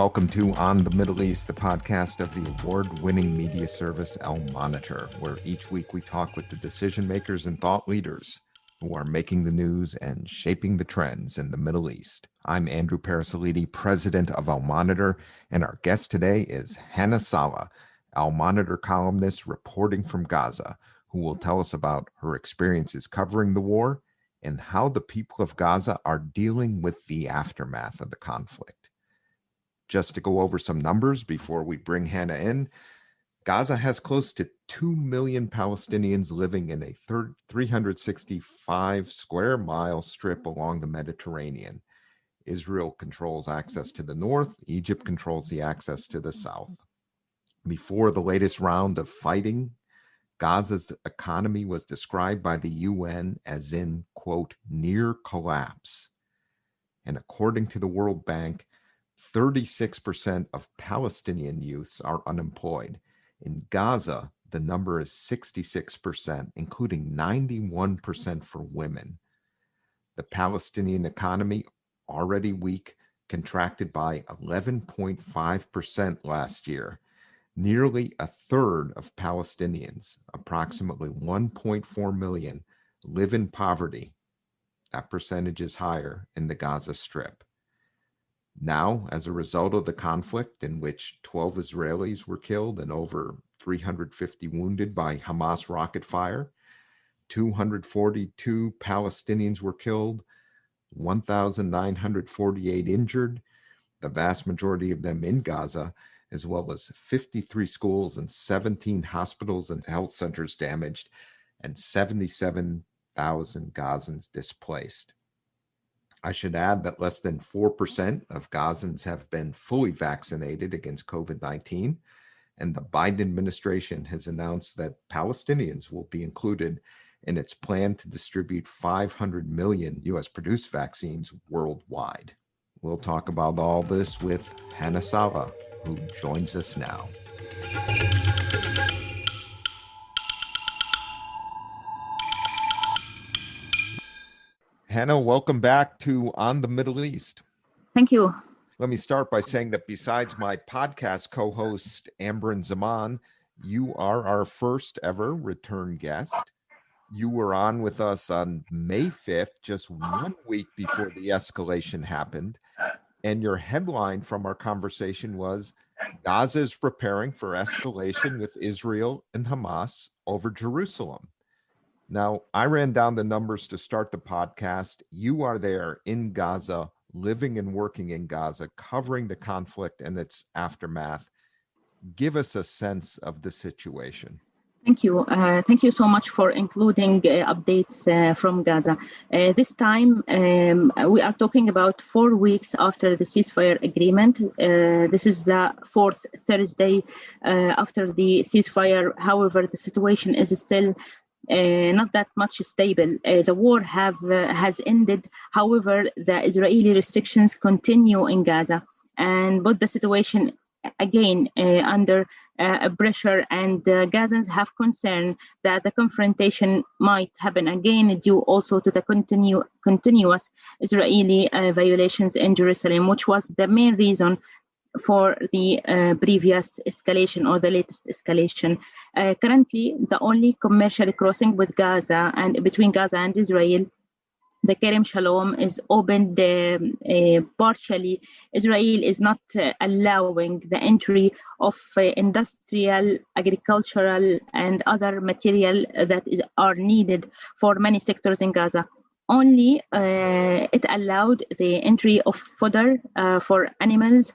Welcome to On the Middle East, the podcast of the award-winning media service Al Monitor, where each week we talk with the decision makers and thought leaders who are making the news and shaping the trends in the Middle East. I'm Andrew Parasolidi, president of Al Monitor, and our guest today is Hana Salah, Al Monitor columnist reporting from Gaza, who will tell us about her experiences covering the war and how the people of Gaza are dealing with the aftermath of the conflict. Just to go over some numbers before we bring Hana in, Gaza has close to 2 million Palestinians living in a 365 square mile strip along the Mediterranean. Israel controls access to the north, Egypt controls the access to the south. Before the latest round of fighting, Gaza's economy was described by the UN as in, quote, near collapse. And according to the World Bank, 36% of Palestinian youths are unemployed. In Gaza, the number is 66%, including 91% for women. The Palestinian economy, already weak, contracted by 11.5% last year. Nearly a third of Palestinians, approximately 1.4 million, live in poverty. That percentage is higher in the Gaza Strip. Now, as a result of the conflict in which 12 Israelis were killed and over 350 wounded by Hamas rocket fire, 242 Palestinians were killed, 1,948 injured, the vast majority of them in Gaza, as well as 53 schools and 17 hospitals and health centers damaged, and 77,000 Gazans displaced. I should add that less than 4% of Gazans have been fully vaccinated against COVID-19, and the Biden administration has announced that Palestinians will be included in its plan to distribute 500 million U.S.-produced vaccines worldwide. We'll talk about all this with Hana Salah, who joins us now. Hana, welcome back to On the Middle East. Thank you. Let me start by saying that besides my podcast co-host, Amberin Zaman, you are our first ever return guest. You were on with us on May 5th, just 1 week before the escalation happened. And your headline from our conversation was, Gaza is preparing for escalation with Israel and Hamas over Jerusalem. Now, I ran down the numbers to start the podcast. You are there in Gaza, living and working in Gaza, covering the conflict and its aftermath. Give us a sense of the situation. Thank you. Thank you so much for including updates from Gaza. This time, we are talking about 4 weeks after the ceasefire agreement. This is the fourth Thursday after the ceasefire. However, the situation is still not that much stable. The war has ended. However, the Israeli restrictions continue in Gaza and put the situation again under pressure, and Gazans have concern that the confrontation might happen again due also to the continuous Israeli violations in Jerusalem, which was the main reason for the previous escalation or the latest escalation. Currently, the only commercial crossing with Gaza and between Gaza and Israel, the Kerem Shalom, is opened partially. Israel is not allowing the entry of industrial, agricultural, and other material that are needed for many sectors in Gaza. Only it allowed the entry of fodder for animals,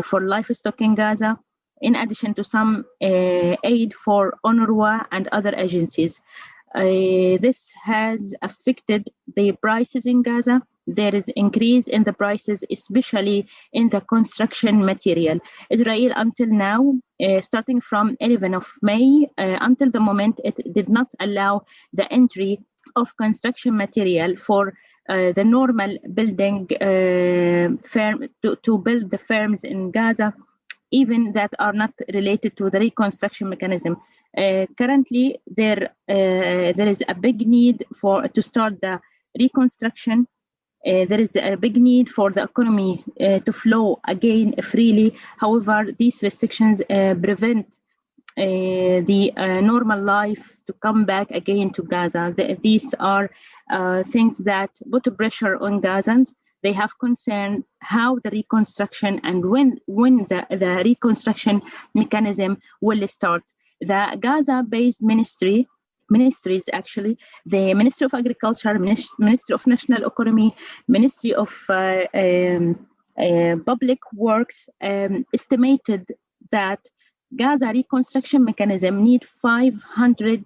for livestock in Gaza, in addition to some aid for UNRWA and other agencies. This has affected the prices in Gaza. There is increase in the prices, especially in the construction material. Israel until now, starting from 11 of May, until the moment it did not allow the entry of construction material for the normal building firm to build the firms in Gaza, even that are not related to the reconstruction mechanism. Currently, there is a big need to start the reconstruction There is a big need for the economy to flow again freely. However, these restrictions prevent the normal life to come back again to Gaza. These are things that put pressure on Gazans. They have concern how the reconstruction and when the reconstruction mechanism will start. The Gaza-based ministries actually, the Ministry of Agriculture, Ministry of National Economy, Ministry of Public Works estimated that Gaza reconstruction mechanism need $500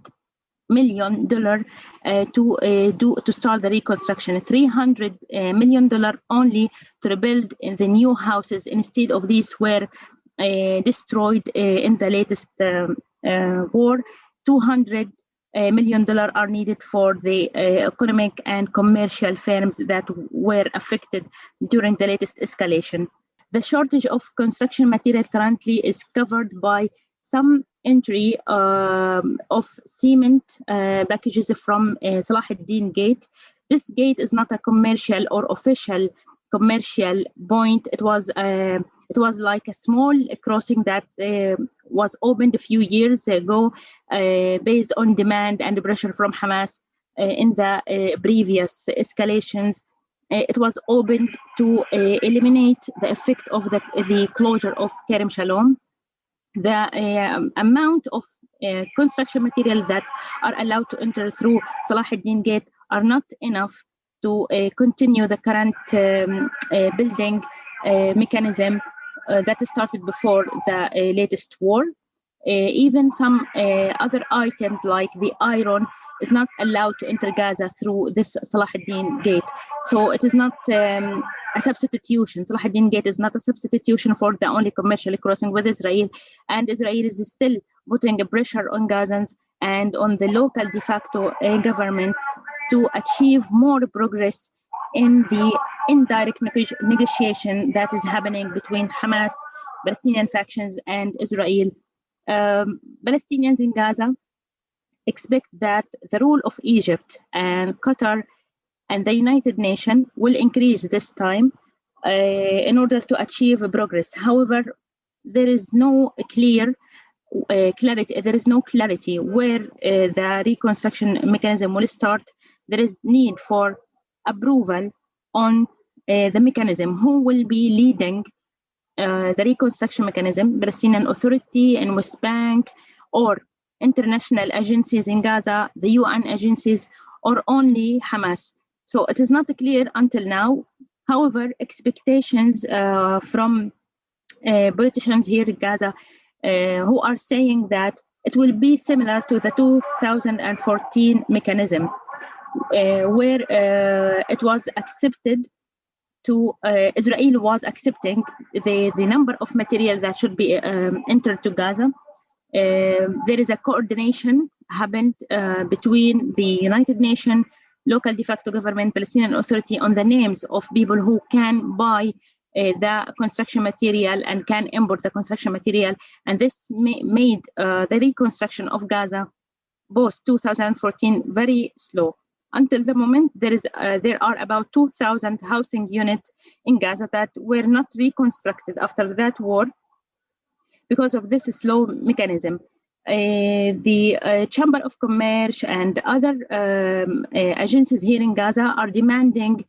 million to start the reconstruction. $300 million only to rebuild in the new houses instead of these were destroyed in the latest war. $200 million are needed for the economic and commercial firms that were affected during the latest escalation. The shortage of construction material currently is covered by some entry of cement packages from Salah ad-Din Gate. This gate is not a commercial or official commercial point. It was like a small crossing that was opened a few years ago based on demand and pressure from Hamas in the previous escalations. It was opened to eliminate the effect of the closure of Kerem Shalom. The amount of construction material that are allowed to enter through Salah ad-Din Gate are not enough to continue the current building mechanism that started before the latest war. Even some other items like the iron is not allowed to enter Gaza through this Salah ad-Din Gate. So it is not a substitution. Salah ad-Din Gate is not a substitution for the only commercial crossing with Israel. And Israel is still putting a pressure on Gazans and on the local de facto government to achieve more progress in the indirect negotiation that is happening between Hamas, Palestinian factions, and Israel. Palestinians in Gaza expect that the role of Egypt and Qatar and the United Nations will increase this time in order to achieve progress. However, there is no clarity. There is no clarity where the reconstruction mechanism will start. There is need for approval on the mechanism. Who will be leading the reconstruction mechanism? Palestinian Authority in West Bank, or international agencies in Gaza, the UN agencies, or only Hamas? So it is not clear until now. However, expectations from politicians here in Gaza who are saying that it will be similar to the 2014 mechanism, where it was accepted to, Israel was accepting the number of materials that should be entered to Gaza. There is a coordination happened between the United Nations, local de facto government, Palestinian Authority on the names of people who can buy the construction material and can import the construction material. And this made the reconstruction of Gaza post 2014 very slow. Until the moment, there are about 2,000 housing units in Gaza that were not reconstructed after that war because of this slow mechanism. The Chamber of Commerce and other agencies here in Gaza are demanding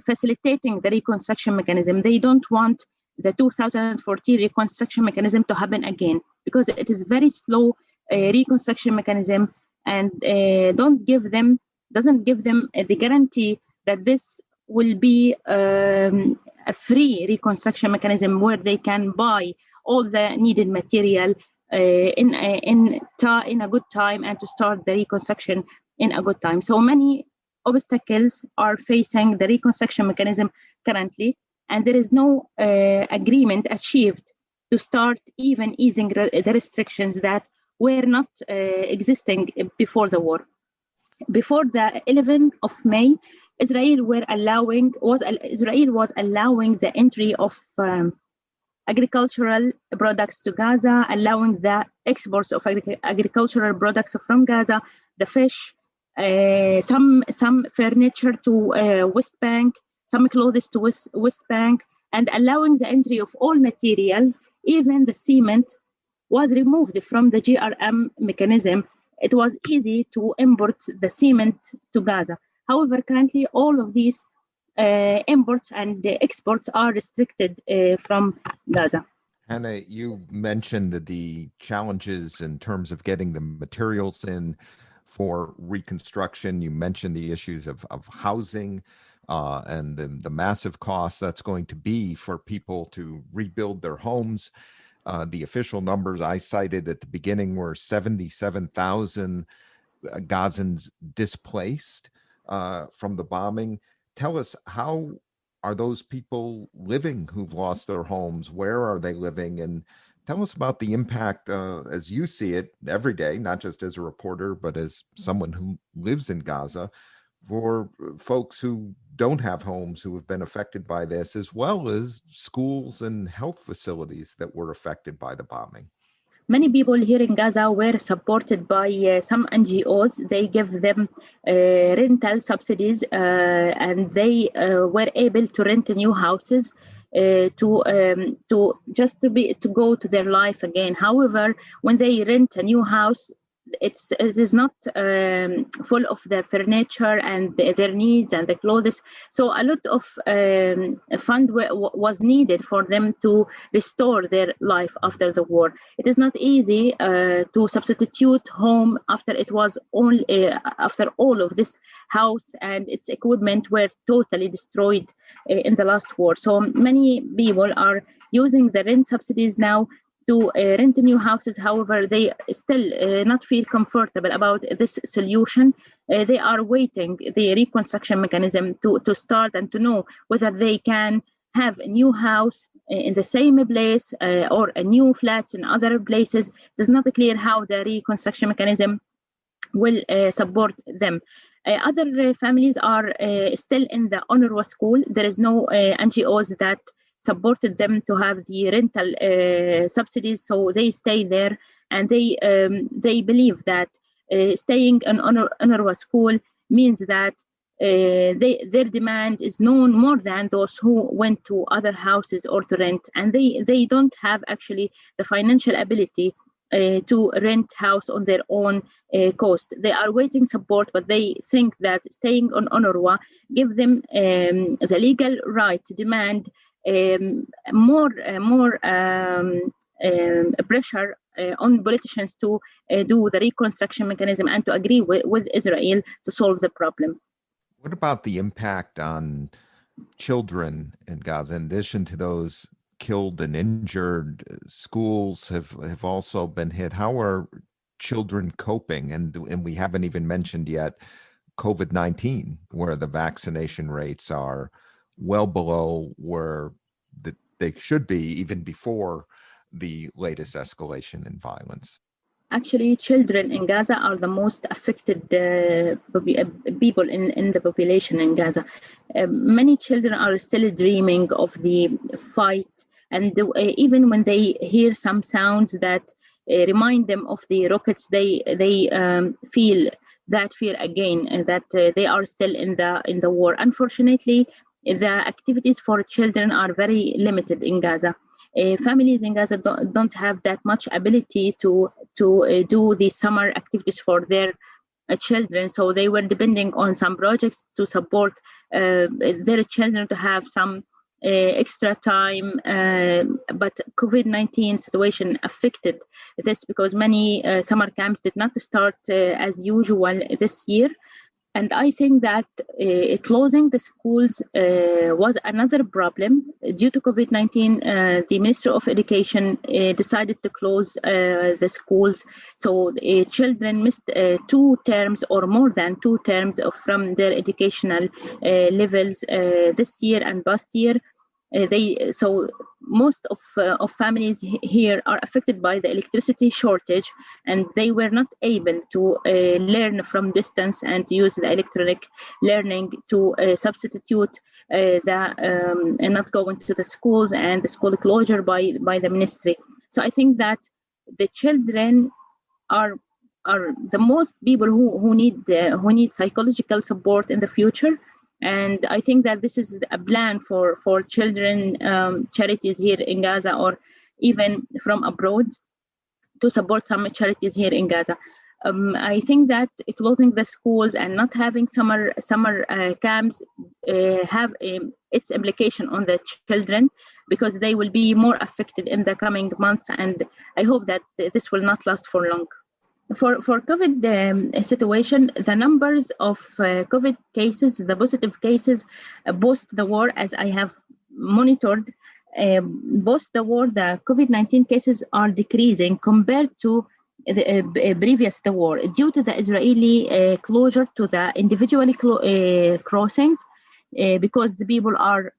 facilitating the reconstruction mechanism. They don't want the 2014 reconstruction mechanism to happen again because it is very slow reconstruction mechanism and doesn't give them the guarantee that this will be a free reconstruction mechanism where they can buy all the needed material in a good time and to start the reconstruction in a good time. So many obstacles are facing the reconstruction mechanism currently, and there is no agreement achieved to start even easing the restrictions that were not existing before the war. Before the 11th of May, Israel was allowing the entry of agricultural products to Gaza, allowing the exports of agricultural products from Gaza, the fish, some furniture to West Bank, some clothes to West Bank, and allowing the entry of all materials, even the cement was removed from the GRM mechanism. It was easy to import the cement to Gaza. However, currently all of these imports and exports are restricted from Gaza. Hannah, you mentioned the challenges in terms of getting the materials in for reconstruction. You mentioned the issues of housing and the massive costs that's going to be for people to rebuild their homes. The official numbers I cited at the beginning were 77,000 Gazans displaced from the bombing. Tell us, how are those people living who've lost their homes? Where are they living? And tell us about the impact as you see it every day, not just as a reporter, but as someone who lives in Gaza, for folks who don't have homes who have been affected by this, as well as schools and health facilities that were affected by the bombing. Many people here in Gaza were supported by some NGOs. They give them rental subsidies, and they were able to rent new houses to go to their life again. However, when they rent a new house, it is not full of the furniture and their needs and the clothes. So a lot of fund was needed for them to restore their life after the war. It is not easy to substitute home after it was after all of this house and its equipment were totally destroyed in the last war. So many people are using the rent subsidies now to rent new houses. However, they still not feel comfortable about this solution. They are waiting the reconstruction mechanism to start and to know whether they can have a new house in the same place or a new flats in other places. It is not clear how the reconstruction mechanism will support them. Other families are still in the UNRWA school. There is no NGOs that supported them to have the rental subsidies, so they stay there, and they believe that staying in UNRWA school means that their demand is known more than those who went to other houses or to rent, and they don't have actually the financial ability to rent house on their own cost. They are waiting support, but they think that staying on UNRWA give them the legal right to demand more pressure on politicians to do the reconstruction mechanism and to agree with Israel to solve the problem. What about the impact on children in Gaza? In addition to those killed and injured, schools have also been hit. How are children coping? And we haven't even mentioned yet COVID-19, where the vaccination rates are well below where they should be, even before the latest escalation in violence. Actually, children in Gaza are the most affected people in the population in Gaza. Many children are still dreaming of the fight, and even when they hear some sounds that remind them of the rockets, they feel that fear again, that they are still in the war. Unfortunately, the activities for children are very limited in Gaza. Families in Gaza don't have that much ability to do the summer activities for their children, so they were depending on some projects to support their children to have some extra time, but COVID-19 situation affected this because many summer camps did not start as usual this year. And I think that closing the schools was another problem. Due to COVID-19, the Ministry of Education decided to close the schools. So children missed 2 terms or more than 2 terms from their educational levels this year and last year. So most of families here are affected by the electricity shortage, and they were not able to learn from distance and to use the electronic learning to substitute not going to the schools and the school closure by the ministry. So I think that the children are are the most people who need psychological support in the future. And I think that this is a plan for children charities here in Gaza, or even from abroad, to support some charities here in Gaza. I think that closing the schools and not having summer camps have its implication on the children, because they will be more affected in the coming months, and I hope that this will not last for long. For COVID situation, the numbers of COVID cases, the positive cases, post the war, as I have monitored, post the war, the COVID-19 cases are decreasing compared to the previous the war, due to the Israeli closure to the individually crossings, because the people are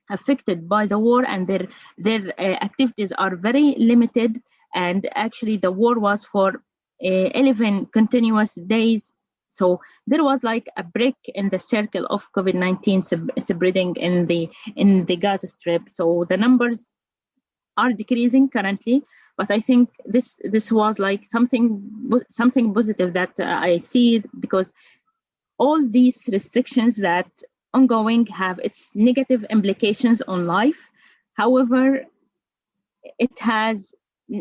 affected by the war, and their activities are very limited. And actually the war was for 11 continuous days, so there was like a break in the circle of COVID-19 spreading in the Gaza Strip. So the numbers are decreasing currently, but I think this was like something positive that I see, because all these restrictions that ongoing have its negative implications on life. However, it has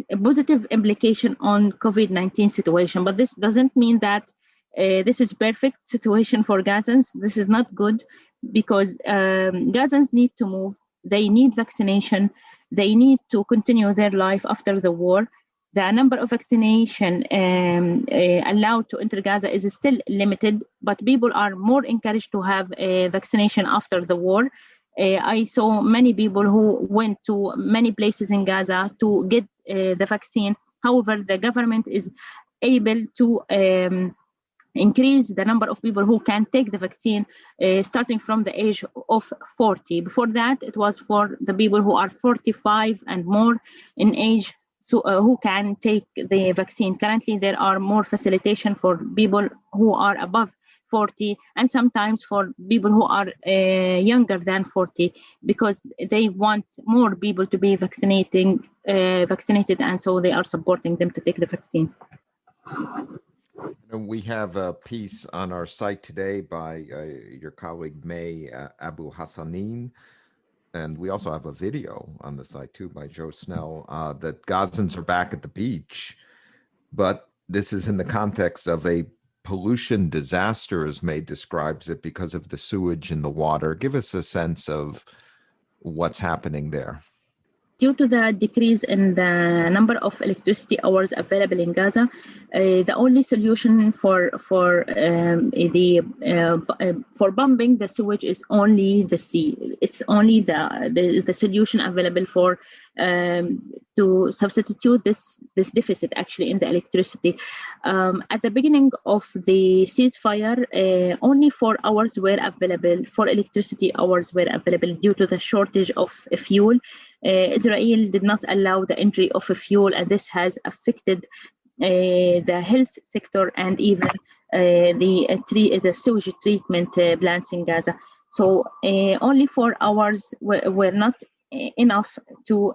a positive implication on COVID-19 situation, but this doesn't mean that this is perfect situation for Gazans. This is not good, because Gazans need to move. They need vaccination. They need to continue their life after the war. The number of vaccination allowed to enter Gaza is still limited, but people are more encouraged to have a vaccination after the war. I saw many people who went to many places in Gaza to get the vaccine. However, the government is able to increase the number of people who can take the vaccine starting from the age of 40. Before that, it was for the people who are 45 and more in age, so who can take the vaccine. Currently, there are more facilitation for people who are above 40, and sometimes for people who are younger than 40, because they want more people to be vaccinated, and so they are supporting them to take the vaccine. And we have a piece on our site today by your colleague May Abu Hassanin, and we also have a video on the site too by Joe Snell, that Gazans are back at the beach, but this is in the context of a pollution disaster, as May describes it, because of the sewage in the water. Give us a sense of what's happening there. Due to the decrease in the number of electricity hours available in Gaza, the only solution for pumping the sewage is only the sea. It's only the solution available for to substitute this deficit actually in the electricity. At the beginning of the ceasefire, only 4 hours were available, 4 electricity hours were available due to the shortage of fuel. Israel did not allow the entry of fuel, and this has affected the health sector and even the sewage treatment plants in Gaza. So only 4 hours were not enough to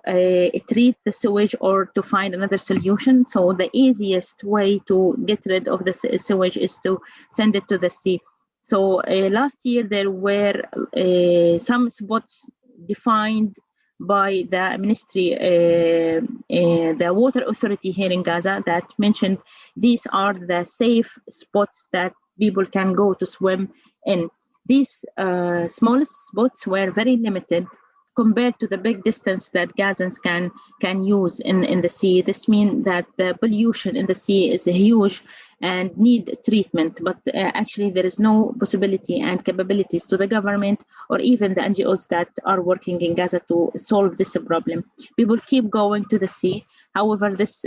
treat the sewage or to find another solution. So the easiest way to get rid of the sewage is to send it to the sea. So last year there were some spots defined by the ministry, the water authority here in Gaza, that mentioned these are the safe spots that people can go to swim in. These smallest spots were very limited compared to the big distance that Gazans can use in the sea. This means that the pollution in the sea is huge and need treatment, but actually there is no possibility and capabilities to the government or even the NGOs that are working in Gaza to solve this problem. People keep going to the sea. However, this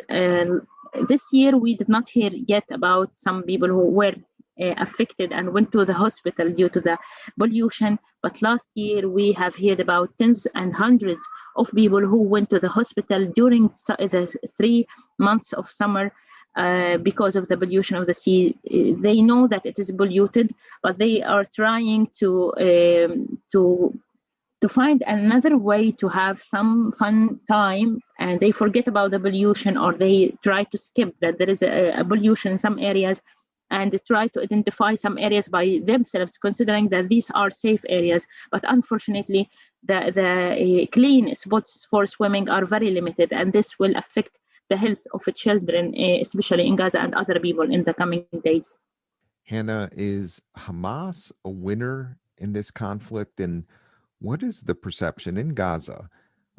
year we did not hear yet about some people who were affected and went to the hospital due to the pollution. But last year we have heard about tens and hundreds of people who went to the hospital during the 3 months of summer because of the pollution of the sea. They know that it is polluted, but they are trying to to find another way to have some fun time, and they forget about the pollution, or they try to skip that there is a pollution in some areas, and try to identify some areas by themselves, considering that these are safe areas. But unfortunately, the clean spots for swimming are very limited, and this will affect the health of children, especially in Gaza and other people in the coming days. Hana, is Hamas a winner in this conflict? And what is the perception in Gaza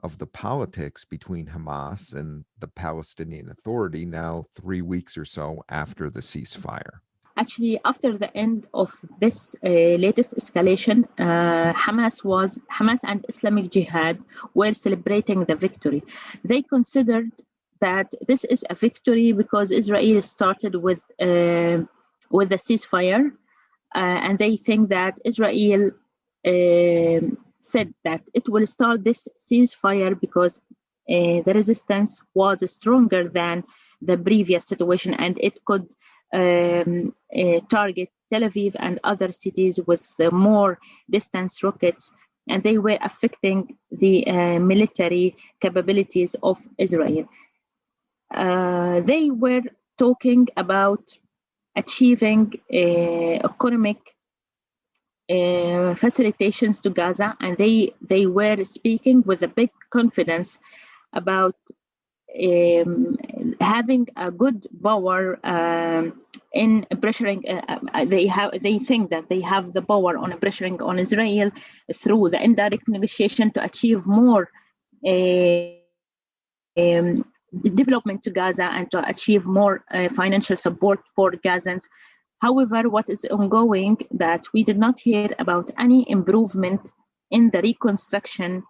of the politics between Hamas and the Palestinian Authority now 3 weeks or so after the ceasefire? Actually, after the end of this latest escalation, Hamas and Islamic Jihad were celebrating the victory. They considered that this is a victory because Israel started with the ceasefire, and they think that Israel said that it will start this ceasefire because the resistance was stronger than the previous situation, and it could target Tel Aviv and other cities with more distance rockets, and they were affecting the military capabilities of Israel. They were talking about achieving economic facilitations to Gaza, and they were speaking with a big confidence about having a good power in pressuring. They think that they have the power on pressuring on Israel through the indirect negotiation to achieve more development to Gaza and to achieve more financial support for Gazans. However, what is ongoing that we did not hear about any improvement in the reconstruction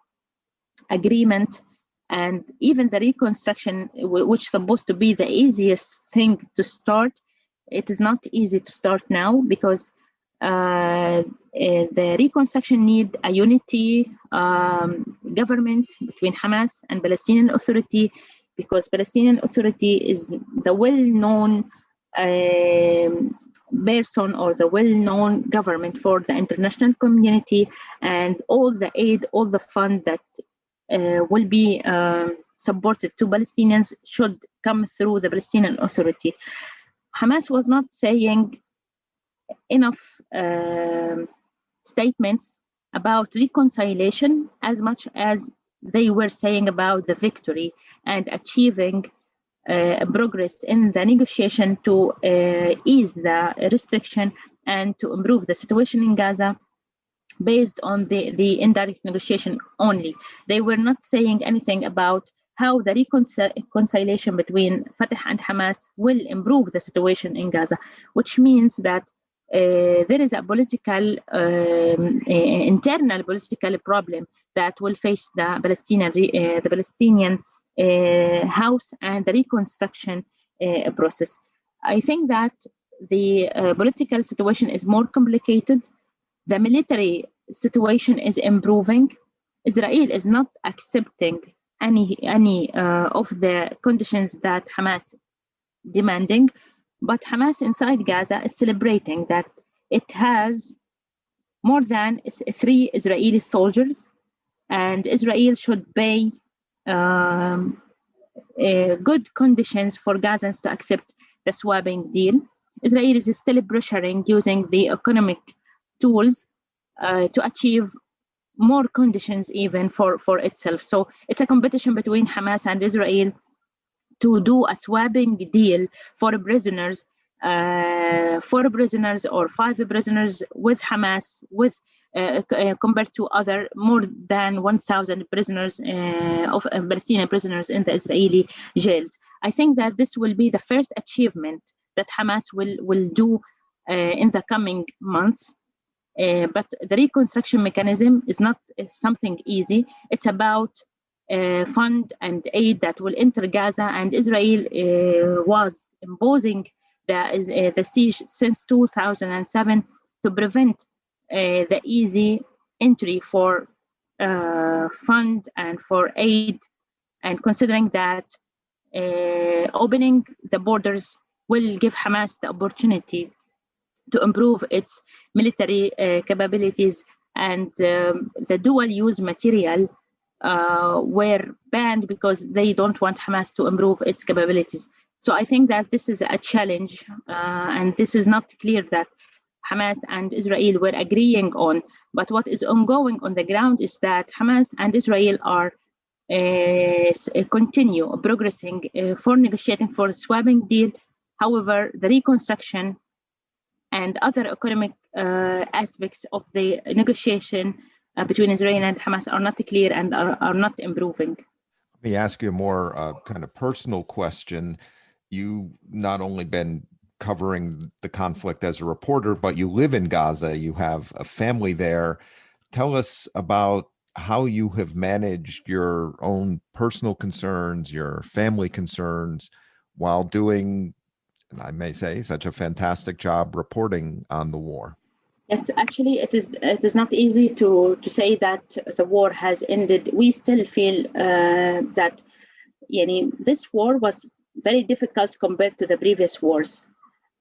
agreement, and even the reconstruction, which is supposed to be the easiest thing to start, it is not easy to start now because the reconstruction need a unity government between Hamas and Palestinian Authority, because Palestinian Authority is the well-known person or the well-known government for the international community, and all the aid, all the fund that will be supported to Palestinians should come through the Palestinian Authority. Hamas was not saying enough statements about reconciliation as much as they were saying about the victory and achieving progress in the negotiation to ease the restriction and to improve the situation in Gaza based on the indirect negotiation only. They were not saying anything about how the reconciliation between Fatah and Hamas will improve the situation in Gaza, which means that there is a political, internal political problem that will face the Palestinian House and the reconstruction process. I think that the political situation is more complicated. The military situation is improving. Israel is not accepting any of the conditions that Hamas demanding, but Hamas inside Gaza is celebrating that it has more than 3 Israeli soldiers, and Israel should pay good conditions for Gazans to accept the swapping deal. Israel is still pressuring using the economic tools to achieve more conditions even for itself. So it's a competition between Hamas and Israel to do a swapping deal for prisoners, 4 prisoners or 5 prisoners with Hamas, with compared to other more than 1,000 prisoners of Palestinian prisoners in the Israeli jails. I think that this will be the first achievement that Hamas will do in the coming months. But the reconstruction mechanism is not something easy. It's about fund and aid that will enter Gaza, and Israel was imposing the siege since 2007 to prevent the easy entry for fund and for aid, and considering that opening the borders will give Hamas the opportunity to improve its military capabilities and the dual-use material were banned because they don't want Hamas to improve its capabilities. So I think that this is a challenge, and this is not clear that Hamas and Israel were agreeing on. But what is ongoing on the ground is that Hamas and Israel are continue progressing for negotiating for a swapping deal. However, the reconstruction and other economic aspects of the negotiation between Israel and Hamas are not clear and are not improving. Let me ask you a more kind of personal question. You not only been covering the conflict as a reporter, but you live in Gaza. You have a family there. Tell us about how you have managed your own personal concerns, your family concerns, while doing, I may say, such a fantastic job reporting on the war. Yes, actually, it is not easy to say that the war has ended. We still feel that this war was very difficult compared to the previous wars.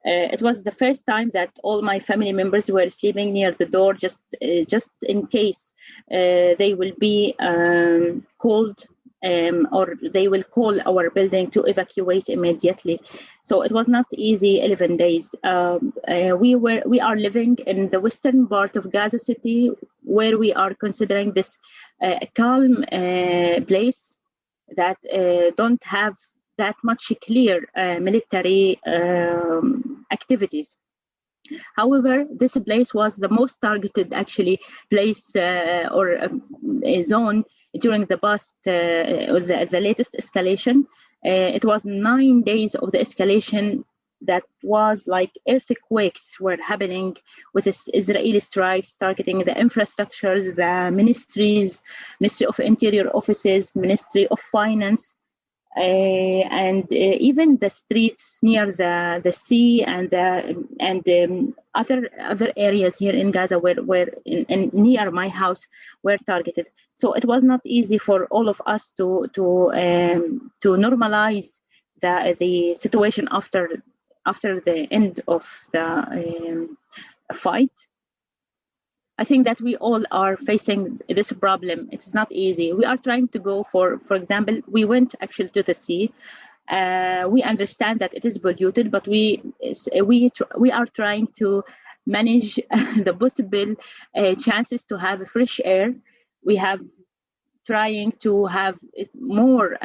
It was the first time that all my family members were sleeping near the door just in case they will be called or they will call our building to evacuate immediately. So it was not easy 11 days. We are living in the western part of Gaza City, where we are considering this calm place that don't have that much clear military activities. However, this place was the most targeted actually place or a zone during the past the latest escalation. It was 9 days of the escalation that was like earthquakes were happening with Israeli strikes targeting the infrastructures, the ministries, Ministry of Interior offices, Ministry of Finance, and even the streets near the sea and other areas here in Gaza were near my house were targeted. So it was not easy for all of us to normalize the situation after the end of the fight. I think that we all are facing this problem. It's not easy. We are trying to go for example, we went actually to the sea. We understand that it is polluted, but we are trying to manage the possible chances to have fresh air. We have trying to have more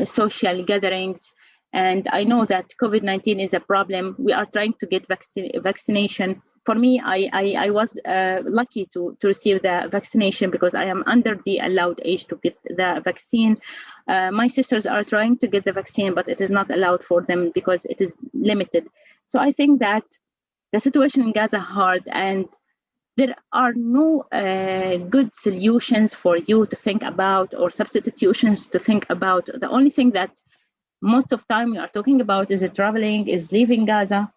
social gatherings. And I know that COVID-19 is a problem. We are trying to get vaccination. For me, I was lucky to receive the vaccination because I am under the allowed age to get the vaccine. My sisters are trying to get the vaccine, but it is not allowed for them because it is limited. So I think that the situation in Gaza is hard, and there are no good solutions for you to think about or substitutions to think about. The only thing that most of the time we are talking about is traveling, is leaving Gaza.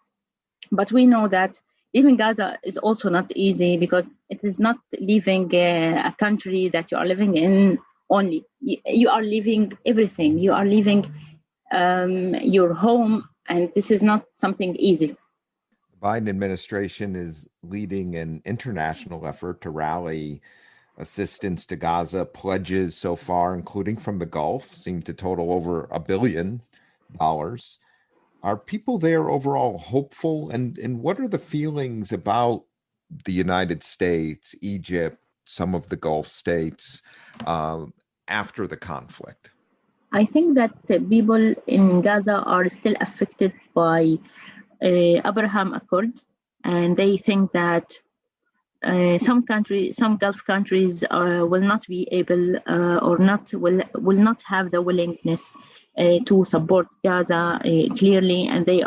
But we know that leaving Gaza is also not easy because it is not leaving a country that you are living in only. You are leaving everything. You are leaving your home, and this is not something easy. The Biden administration is leading an international effort to rally assistance to Gaza. Pledges so far, including from the Gulf, seem to total over $1 billion. Are people there overall hopeful? And what are the feelings about the United States, Egypt, some of the Gulf states after the conflict? I think that the people in Gaza are still affected by Abraham Accord, and they think that some Gulf countries will not be able or will not have the willingness to support Gaza clearly, and they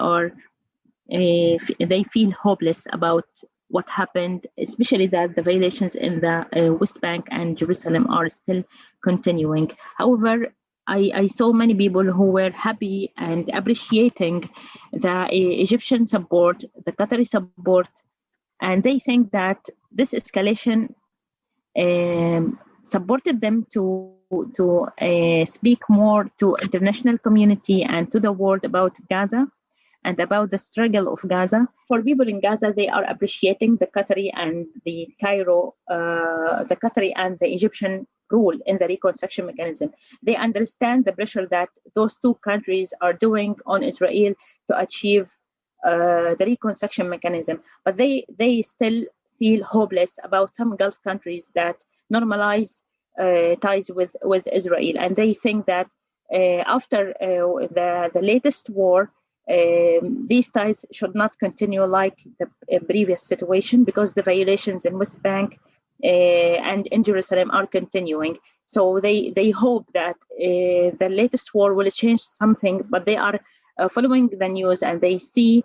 feel hopeless about what happened, especially that the violations in the West Bank and Jerusalem are still continuing. However, I saw many people who were happy and appreciating the Egyptian support, the Qatari support, and they think that this escalation supported them to speak more to international community and to the world about Gaza. and about the struggle of Gaza. For people in Gaza, they are appreciating the Qatari and the Egyptian role in the reconstruction mechanism. They understand the pressure that those two countries are doing on Israel to achieve the reconstruction mechanism, but they still feel hopeless about some Gulf countries that normalize ties with Israel, and they think that after the latest war, these ties should not continue like the previous situation, because the violations in West Bank and in Jerusalem are continuing. So they hope that the latest war will change something, but they are following the news, and they see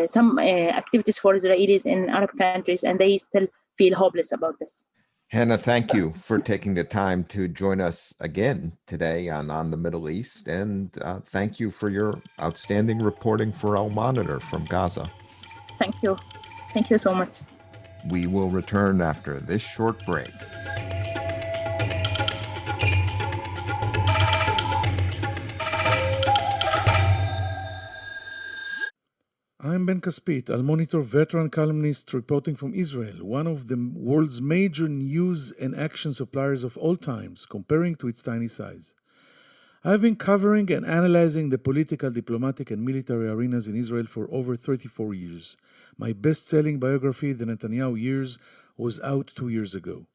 some activities for Israelis in Arab countries, and they still feel hopeless about this. Hana, thank you for taking the time to join us again today on the Middle East, and thank you for your outstanding reporting for Al Monitor from Gaza. Thank you. Thank you so much. We will return after this short break. I'm Ben Caspit, Al Monitor veteran columnist reporting from Israel, one of the world's major news and action suppliers of all times, comparing to its tiny size. I've been covering and analyzing the political, diplomatic, and military arenas in Israel for over 34 years. My best-selling biography, The Netanyahu Years, was out 2 years ago.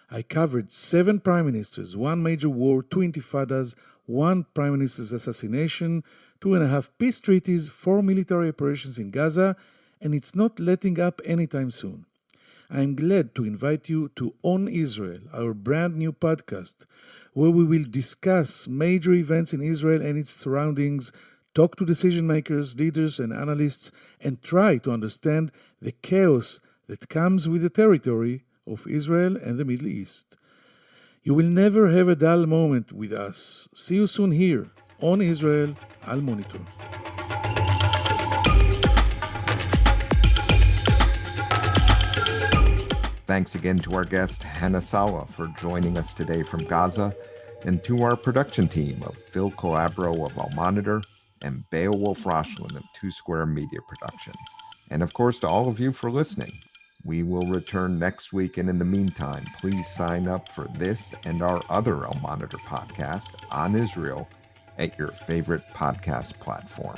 I covered 7 prime ministers, 1 major war, 2 intifadas, 1 prime minister's assassination, 2.5 peace treaties, 4 military operations in Gaza, and it's not letting up anytime soon. I'm glad to invite you to On Israel, our brand new podcast, where we will discuss major events in Israel and its surroundings, talk to decision makers, leaders, and analysts, and try to understand the chaos that comes with the territory of Israel and the Middle East. You will never have a dull moment with us. See you soon here on Israel, Al Monitor. Thanks again to our guest, Hana Salah, for joining us today from Gaza, and to our production team of Phil Calabro of Al Monitor and Beowulf Rochlin of Two Square Media Productions. And of course, to all of you for listening. We will return next week, and in the meantime, please sign up for this and our other Al Monitor podcast on Israel at your favorite podcast platform.